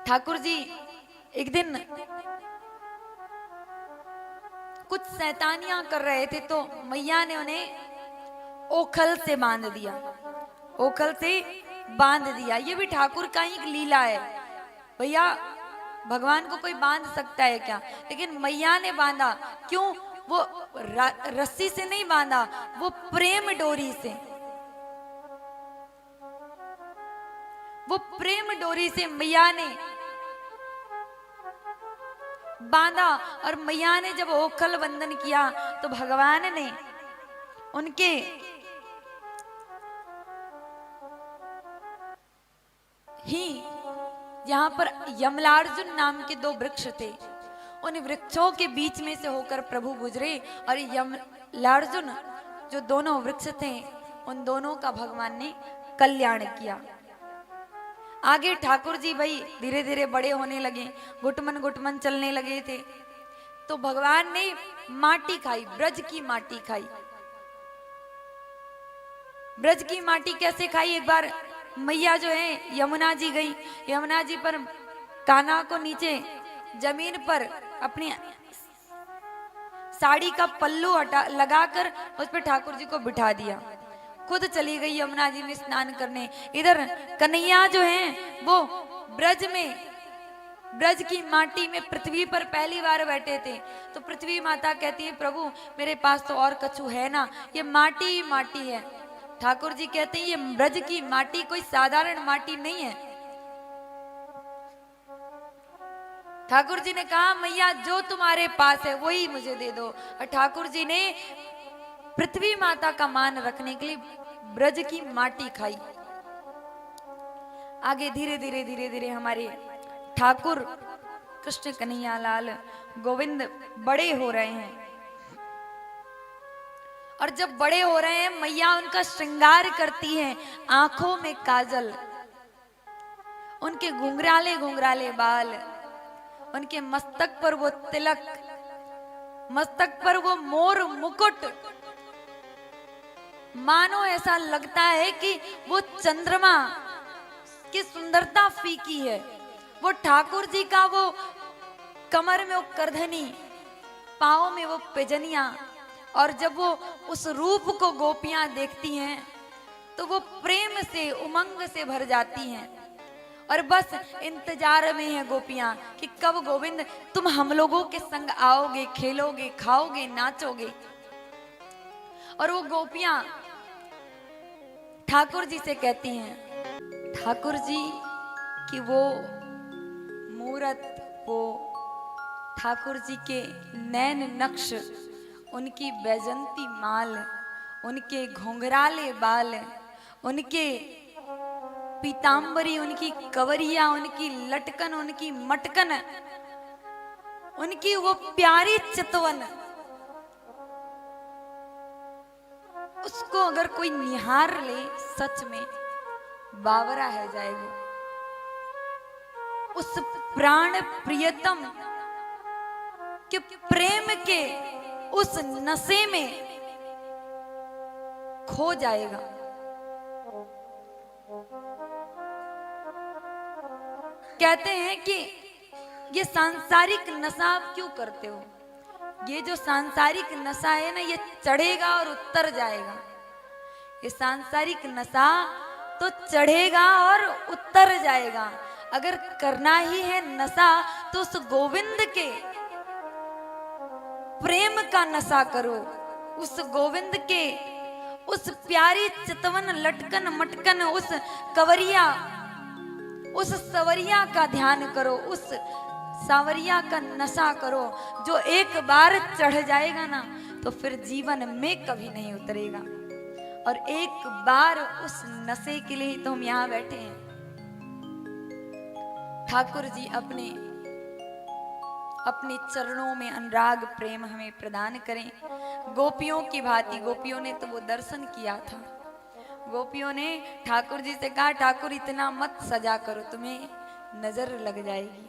ठाकुर जी एक दिन कुछ शैतानियां कर रहे थे तो मैया ने उन्हें ओखल से बांध दिया। ओखल से बांध दिया। ये भी ठाकुर का ही एक लीला है। भैया भगवान को कोई बांध सकता है क्या? लेकिन मैया ने बांधा। क्यों? वो रस्सी से नहीं बांधा, वो प्रेम डोरी से, वो प्रेम डोरी से मैया ने बांधा। और मैया ने जब ओखल बंधन किया तो भगवान ने उनके ही यहाँ पर यमलार्जुन नाम के दो वृक्ष थे, उन वृक्षों के बीच में से होकर प्रभु गुजरे और यमलार्जुन जो दोनों वृक्ष थे उन दोनों का भगवान ने कल्याण किया। आगे ठाकुर जी भाई धीरे धीरे बड़े होने लगे, घुटमन घुटमन चलने लगे थे, तो भगवान ने माटी खाई, ब्रज की माटी खाई। ब्रज की माटी कैसे खाई? एक बार मैया जो है यमुना जी गई, यमुना जी पर कान्हा को नीचे जमीन पर अपनी साड़ी का पल्लू हटा लगाकर उस पर ठाकुर जी को बिठा दिया। खुद चली गई यमुना जी में स्नान करने। इधर कन्हैया जो है वो ब्रज में, ब्रज की माटी में पृथ्वी पर पहली बार बैठे थे। तो पृथ्वी माता कहती है प्रभु मेरे पास तो और कछु है ना, ये माटी ही माटी है। ठाकुर जी कहते हैं ये ब्रज की माटी कोई साधारण माटी नहीं है। ठाकुर जी ने कहा मैया जो तुम्हारे पास है वही मुझे दे दो। और ठाकुर जी ने पृथ्वी माता का मान रखने के लिए ब्रज की माटी खाई। आगे धीरे धीरे धीरे धीरे हमारे ठाकुर कृष्ण कन्हैया लाल गोविंद बड़े हो रहे हैं। और जब बड़े हो रहे हैं मैया उनका श्रृंगार करती हैं, आंखों में काजल, उनके घुंघराले घुंघराले बाल, उनके मस्तक पर वो तिलक, मस्तक पर वो मोर मुकुट, मानो ऐसा लगता है कि वो चंद्रमा की सुंदरता फीकी है। वो ठाकुर जी का वो कमर में वो करधनी, पाँव में वो पेजनिया, और जब वो उस रूप को गोपियां देखती हैं तो वो प्रेम से उमंग से भर जाती हैं और बस इंतजार में है गोपियां कि कब गोविंद तुम हम लोगों के संग आओगे, खेलोगे, खाओगे, नाचोगे। और वो गोपियां ठाकुर जी से कहती हैं, ठाकुर जी कि वो मूरत, वो ठाकुर जी के नैन नक्श, उनकी बैजंती माल, उनके घुंघराले बाल, उनके पीतांबरी, उनकी कवरिया, उनकी लटकन, उनकी मटकन, उनकी वो प्यारी चितवन, उसको अगर कोई निहार ले सच में बावरा है जाएगा। उस प्राण प्रियतम के प्रेम के उस नशे में खो जाएगा। कहते हैं कि ये सांसारिक नशा आप क्यों करते हो? ये जो सांसारिक नशा है ना, ये चढ़ेगा और उतर जाएगा। ये सांसारिक नशा तो चढ़ेगा और उतर जाएगा। अगर करना ही है नशा तो उस गोविंद के प्रेम का नशा करो, उस गोविंद के उस प्यारी चितवन, लटकन, मटकन, उस कवरिया, उस सवरिया का ध्यान करो, उस सावरिया का नशा करो। जो एक बार चढ़ जाएगा ना तो फिर जीवन में कभी नहीं उतरेगा। और एक बार उस नशे के लिए तो हम यहाँ बैठे हैं। ठाकुर जी अपने अपने चरणों में अनुराग प्रेम हमें प्रदान करें। गोपियों की भांति, गोपियों ने तो वो दर्शन किया था। गोपियों ने ठाकुर जी से कहा ठाकुर इतना मत सजा करो, तुम्हें नजर लग जाएगी।